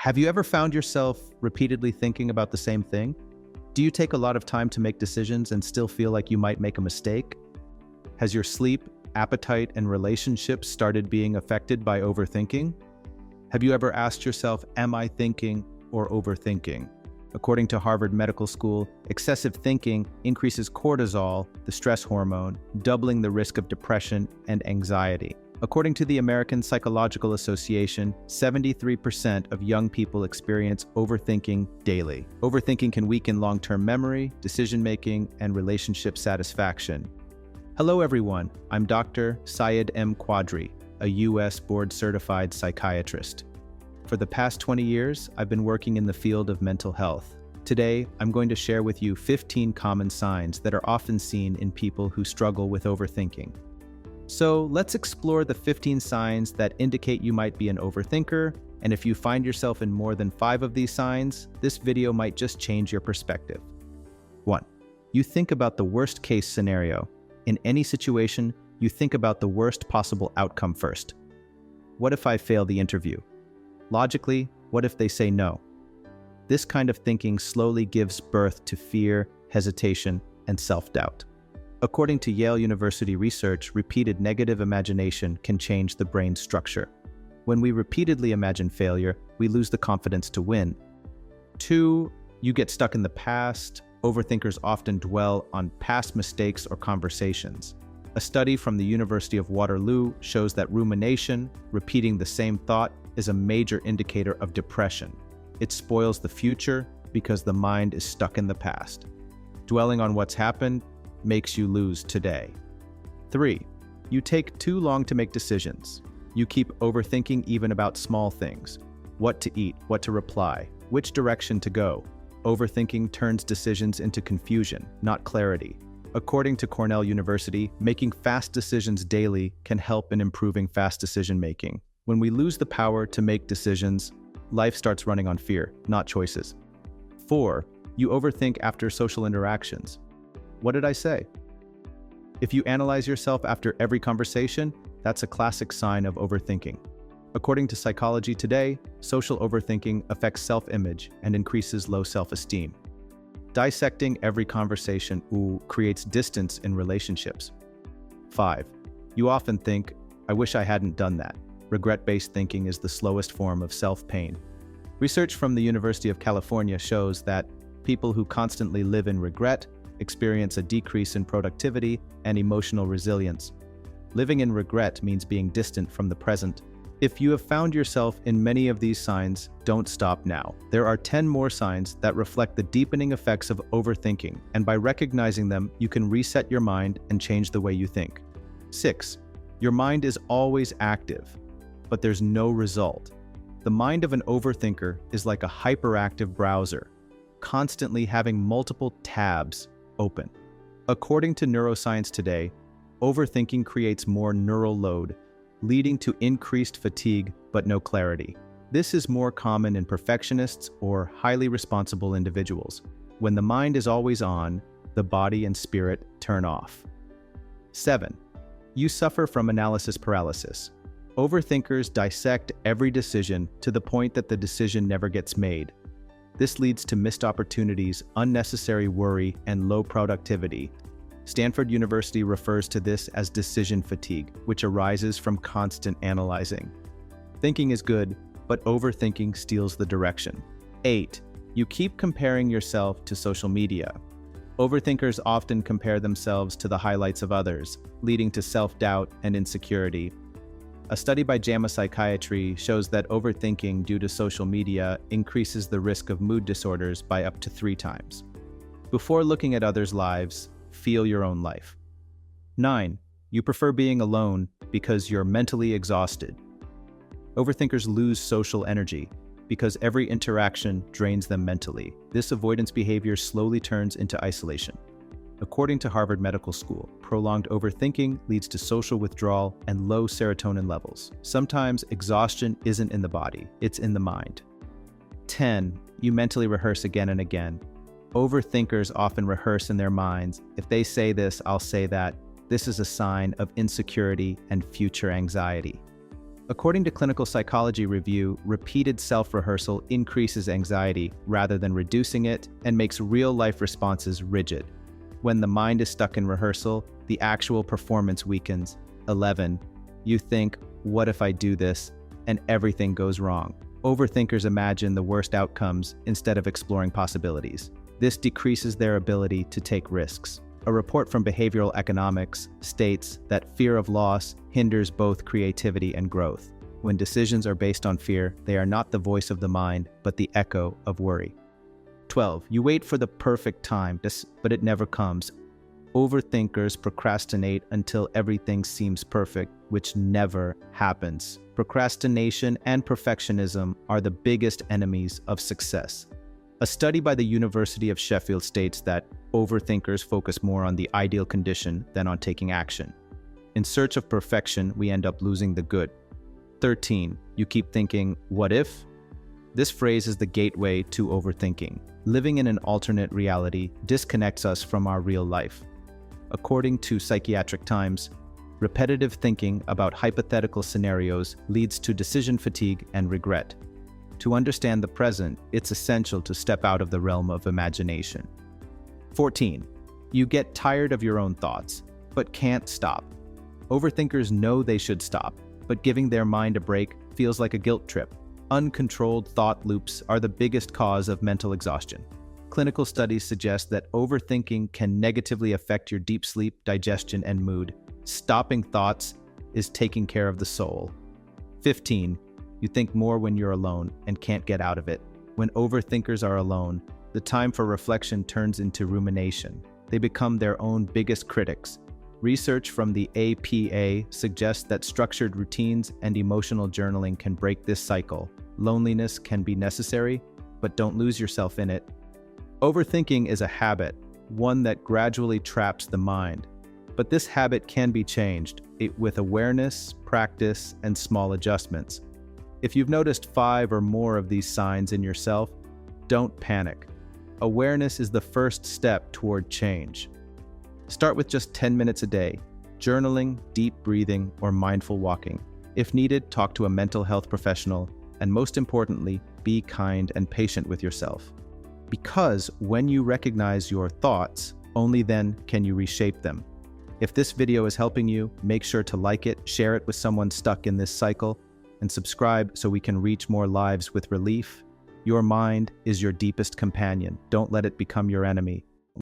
Have you ever found yourself repeatedly thinking about the same thing? Do you take a lot of time to make decisions and still feel like you might make a mistake? Has your sleep, appetite, and relationships started being affected by overthinking? Have you ever asked yourself, am I thinking or overthinking? According to Harvard Medical School, excessive thinking increases cortisol, the stress hormone, doubling the risk of depression and anxiety. According to the American Psychological Association, 73% of young people experience overthinking daily. Overthinking can weaken long-term memory, decision-making, and relationship satisfaction. Hello everyone, I'm Dr. Syed M. Quadri, a U.S. board-certified psychiatrist. For the past 20 years, I've been working in the field of mental health. Today, I'm going to share with you 15 common signs that are often seen in people who struggle with overthinking. So let's explore the 15 signs that indicate you might be an overthinker, and if you find yourself in more than 5 of these signs, this video might just change your perspective. 1. You think about the worst case scenario. In any situation, you think about the worst possible outcome first. What if I fail the interview? Logically, what if they say no? This kind of thinking slowly gives birth to fear, hesitation, and self-doubt. According to Yale University research, repeated negative imagination can change the brain's structure. When we repeatedly imagine failure, we lose the confidence to win. 2. You get stuck in the past. Overthinkers often dwell on past mistakes or conversations. A study from the University of Waterloo shows that rumination, repeating the same thought, is a major indicator of depression. It spoils the future because the mind is stuck in the past. Dwelling on what's happened makes you lose today. 3. You take too long to make decisions. You keep overthinking even about small things. What to eat, what to reply, which direction to go. Overthinking turns decisions into confusion, not clarity. According to Cornell University, making fast decisions daily can help in improving fast decision-making. When we lose the power to make decisions, life starts running on fear, not choices. 4. You overthink after social interactions. What did I say? If you analyze yourself after every conversation, that's a classic sign of overthinking. According to Psychology Today, social overthinking affects self-image and increases low self-esteem. Dissecting every conversation creates distance in relationships. 5. You often think, I wish I hadn't done that. Regret-based thinking is the slowest form of self-pain. Research from the University of California shows that people who constantly live in regret experience a decrease in productivity and emotional resilience. Living in regret means being distant from the present. If you have found yourself in many of these signs, don't stop now. There are 10 more signs that reflect the deepening effects of overthinking, and by recognizing them, you can reset your mind and change the way you think. 6. Your mind is always active, but there's no result. The mind of an overthinker is like a hyperactive browser, constantly having multiple tabs open. According to Neuroscience Today, overthinking creates more neural load, leading to increased fatigue but no clarity. This is more common in perfectionists or highly responsible individuals. When the mind is always on, the body and spirit turn off. 7. You suffer from analysis paralysis. Overthinkers dissect every decision to the point that the decision never gets made. This leads to missed opportunities, unnecessary worry, and low productivity. Stanford University refers to this as decision fatigue, which arises from constant analyzing. Thinking is good, but overthinking steals the direction. 8. You keep comparing yourself to social media. Overthinkers often compare themselves to the highlights of others, leading to self-doubt and insecurity. A study by JAMA Psychiatry shows that overthinking due to social media increases the risk of mood disorders by up to 3 times. Before looking at others' lives, feel your own life. 9. You prefer being alone because you're mentally exhausted. Overthinkers lose social energy because every interaction drains them mentally. This avoidance behavior slowly turns into isolation. According to Harvard Medical School, prolonged overthinking leads to social withdrawal and low serotonin levels. Sometimes exhaustion isn't in the body, it's in the mind. 10. You mentally rehearse again and again. Overthinkers often rehearse in their minds, if they say this, I'll say that. This is a sign of insecurity and future anxiety. According to Clinical Psychology Review, repeated self-rehearsal increases anxiety rather than reducing it and makes real-life responses rigid. When the mind is stuck in rehearsal, the actual performance weakens. 11. You think, what if I do this? And everything goes wrong. Overthinkers imagine the worst outcomes instead of exploring possibilities. This decreases their ability to take risks. A report from behavioral economics states that fear of loss hinders both creativity and growth. When decisions are based on fear, they are not the voice of the mind, but the echo of worry. 12. You wait for the perfect time, but it never comes. Overthinkers procrastinate until everything seems perfect, which never happens. Procrastination and perfectionism are the biggest enemies of success. A study by the University of Sheffield states that overthinkers focus more on the ideal condition than on taking action. In search of perfection, we end up losing the good. 13. You keep thinking, what if? This phrase is the gateway to overthinking. Living in an alternate reality disconnects us from our real life. According to Psychiatric Times, repetitive thinking about hypothetical scenarios leads to decision fatigue and regret. To understand the present, it's essential to step out of the realm of imagination. 14. You get tired of your own thoughts, but can't stop. Overthinkers know they should stop, but giving their mind a break feels like a guilt trip. Uncontrolled thought loops are the biggest cause of mental exhaustion. Clinical studies suggest that overthinking can negatively affect your deep sleep, digestion, and mood. Stopping thoughts is taking care of the soul. 15. You think more when you're alone and can't get out of it. When overthinkers are alone, the time for reflection turns into rumination. They become their own biggest critics. Research from the APA suggests that structured routines and emotional journaling can break this cycle. Loneliness can be necessary, but don't lose yourself in it. Overthinking is a habit, one that gradually traps the mind. But this habit can be changed with awareness, practice, and small adjustments. If you've noticed 5 or more of these signs in yourself, don't panic. Awareness is the first step toward change. Start with just 10 minutes a day, journaling, deep breathing, or mindful walking. If needed, talk to a mental health professional, and most importantly, be kind and patient with yourself. Because when you recognize your thoughts, only then can you reshape them. If this video is helping you, make sure to like it, share it with someone stuck in this cycle, and subscribe so we can reach more lives with relief. Your mind is your deepest companion. Don't let it become your enemy.